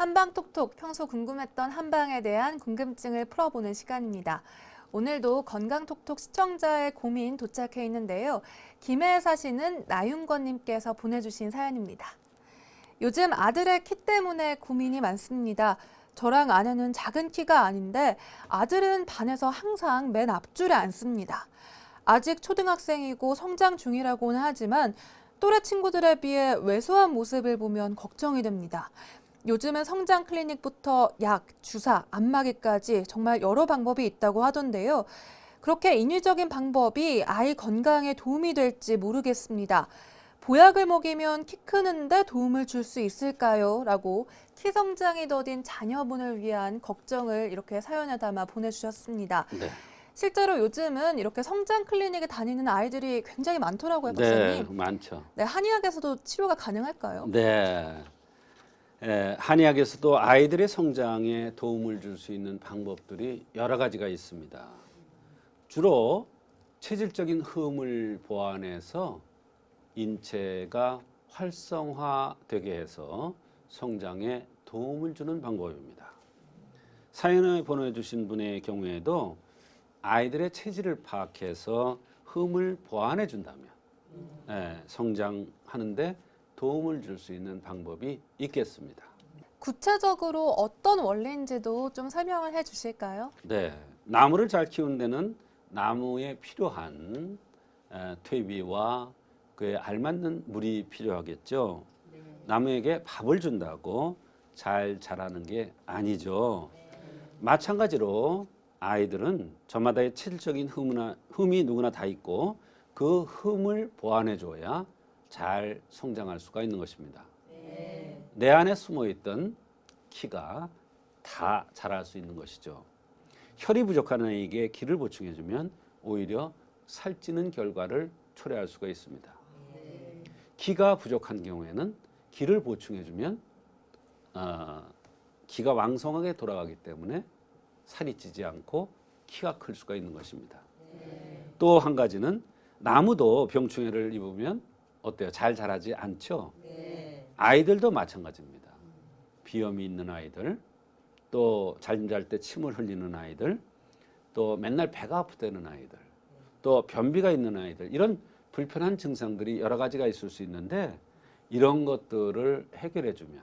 한방톡톡 평소 궁금했던 한방에 대한 궁금증을 풀어보는 시간입니다. 오늘도 건강톡톡 시청자의 고민 도착해 있는데요. 김해에 사시는 나윤건님께서 보내주신 사연입니다. 요즘 아들의 키 때문에 고민이 많습니다. 저랑 아내는 작은 키가 아닌데 아들은 반에서 항상 맨 앞줄에 앉습니다. 아직 초등학생이고 성장 중이라고는 하지만 또래 친구들에 비해 왜소한 모습을 보면 걱정이 됩니다. 요즘은 성장 클리닉부터 약, 주사, 안마기까지 정말 여러 방법이 있다고 하던데요. 그렇게 인위적인 방법이 아이 건강에 도움이 될지 모르겠습니다. 보약을 먹이면 키 크는데 도움을 줄 수 있을까요? 라고 키 성장이 더딘 자녀분을 위한 걱정을 이렇게 사연에 담아 보내주셨습니다. 네. 실제로 요즘은 이렇게 성장 클리닉에 다니는 아이들이 굉장히 많더라고요, 박사님. 네, 많죠. 네, 한의학에서도 치료가 가능할까요? 네. 한의학에서도 아이들의 성장에 도움을 줄 수 있는 방법들이 여러 가지가 있습니다. 주로 체질적인 흠을 보완해서 인체가 활성화되게 해서 성장에 도움을 주는 방법입니다. 사연을 보내주신 분의 경우에도 아이들의 체질을 파악해서 흠을 보완해 준다면 성장하는데 도움을 줄 수 있는 방법이 있겠습니다. 구체적으로 어떤 원리인지도 좀 설명을 해 주실까요? 네, 나무를 잘 키우는 데는 나무에 필요한 퇴비와 그에 알맞는 물이 필요하겠죠. 나무에게 밥을 준다고 잘 자라는 게 아니죠. 마찬가지로 아이들은 저마다의 체질적인 흠이 누구나 다 있고 그 흠을 보완해 줘야 잘 성장할 수가 있는 것입니다. 내 안에 숨어있던 키가 다 자랄 수 있는 것이죠. 혈이 부족한 아이에게 기를 보충해 주면 오히려 살찌는 결과를 초래할 수가 있습니다. 기가 부족한 경우에는 기를 보충해 주면 기가 왕성하게 돌아가기 때문에 살이 찌지 않고 키가 클 수가 있는 것입니다. 또 한 가지는 나무도 병충해를 입으면 어때요? 잘 자라지 않죠? 아이들도 마찬가지입니다. 비염이 있는 아이들, 또 잠잘 때 침을 흘리는 아이들, 또 맨날 배가 아프다는 아이들, 또 변비가 있는 아이들, 이런 불편한 증상들이 여러 가지가 있을 수 있는데 이런 것들을 해결해 주면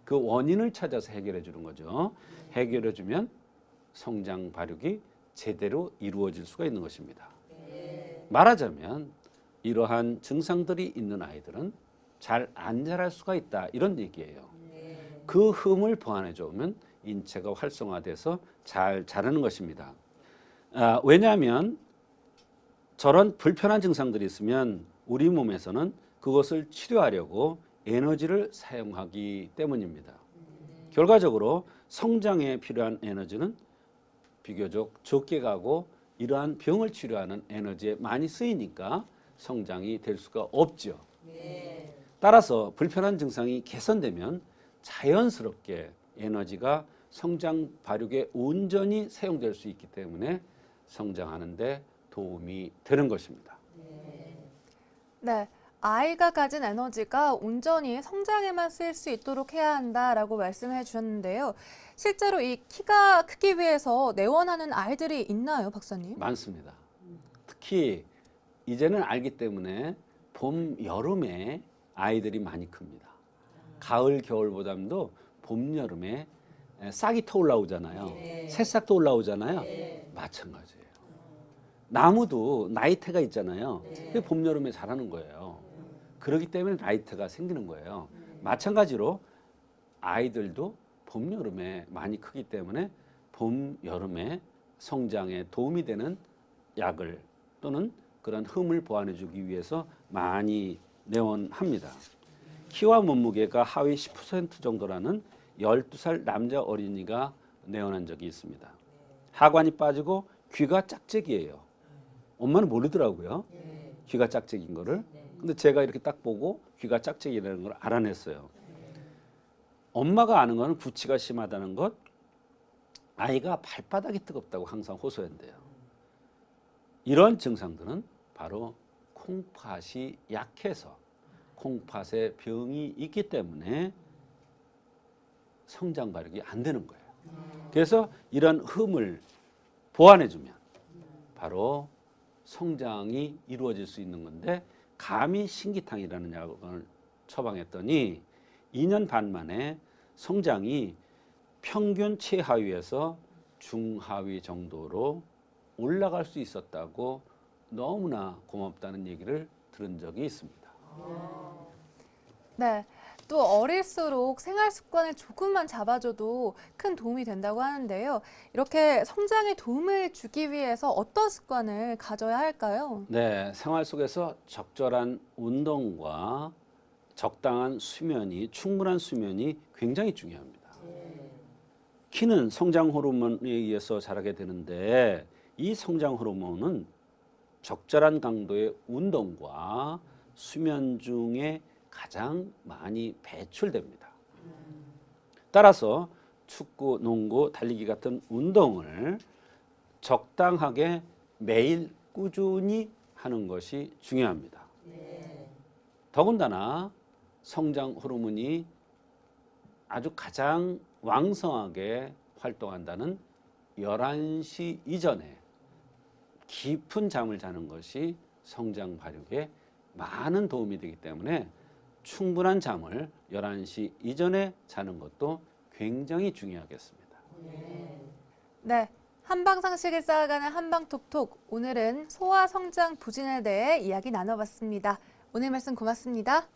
그 원인을 찾아서 해결해 주는 거죠. 해결해 주면 성장 발육이 제대로 이루어질 수가 있는 것입니다. 말하자면 이러한 증상들이 있는 아이들은 잘 안 자랄 수가 있다, 이런 얘기예요. 그 흠을 보완해 주면 인체가 활성화돼서 잘 자라는 것입니다. 왜냐하면 저런 불편한 증상들이 있으면 우리 몸에서는 그것을 치료하려고 에너지를 사용하기 때문입니다. 결과적으로 성장에 필요한 에너지는 비교적 적게 가고 이러한 병을 치료하는 에너지에 많이 쓰이니까 성장이 될 수가 없죠. 따라서 불편한 증상이 개선되면 자연스럽게 에너지가 성장 발육에 온전히 사용될 수 있기 때문에 성장하는 데 도움이 되는 것입니다. 네, 아이가 가진 에너지가 온전히 성장에만 쓰일 수 있도록 해야 한다라고 말씀해 주셨는데요. 실제로 이 키가 크기 위해서 내원하는 아이들이 있나요, 박사님? 많습니다. 특히 이제는 알기 때문에 봄, 여름에 아이들이 많이 큽니다. 가을, 겨울보다도 봄, 여름에 싹이 터 올라오잖아요. 새싹도 올라오잖아요. 마찬가지예요. 나무도 나이테가 있잖아요. 그게 봄, 여름에 자라는 거예요. 그렇기 때문에 나이테가 생기는 거예요. 마찬가지로 아이들도 봄, 여름에 많이 크기 때문에 봄, 여름에 성장에 도움이 되는 약을 또는 그런 흠을 보완해 주기 위해서 많이 내원합니다. 키와 몸무게가 하위 10% 정도라는 12살 남자 어린이가 내원한 적이 있습니다. 하관이 빠지고 귀가 짝짝이에요. 엄마는 모르더라고요. 귀가 짝짝인 거를. 근데 제가 이렇게 딱 보고 귀가 짝짝이라는 걸 알아냈어요. 엄마가 아는 거는 구취가 심하다는 것, 아이가 발바닥이 뜨겁다고 항상 호소한대요. 이런 증상들은 바로 콩팥이 약해서 콩팥에 병이 있기 때문에 성장 발육이 안 되는 거예요. 그래서 이런 흠을 보완해주면 바로 성장이 이루어질 수 있는 건데, 감히 신기탕이라는 약을 처방했더니 2년 반 만에 성장이 평균 최하위에서 중하위 정도로 올라갈 수 있었다고 너무나 고맙다는 얘기를 들은 적이 있습니다. 네. 또 어릴수록 생활 습관을 조금만 잡아줘도 큰 도움이 된다고 하는데요. 이렇게 성장에 도움을 주기 위해서 어떤 습관을 가져야 할까요? 네, 생활 속에서 적절한 운동과 적당한 수면이, 충분한 수면이 굉장히 중요합니다. 키는 성장 호르몬에 의해서 자라게 되는데, 이 성장 호르몬은 적절한 강도의 운동과 수면 중에 가장 많이 배출됩니다. 따라서 축구, 농구, 달리기 같은 운동을 적당하게 매일 꾸준히 하는 것이 중요합니다. 더군다나 성장 호르몬이 아주 가장 왕성하게 활동한다는 11시 이전에 깊은 잠을 자는 것이 성장 발육에 많은 도움이 되기 때문에 충분한 잠을 11시 이전에 자는 것도 굉장히 중요하겠습니다. 네. 한방 상식을 쌓아가는 한방톡톡. 오늘은 소아 성장 부진에 대해 이야기 나눠봤습니다. 오늘 말씀 고맙습니다.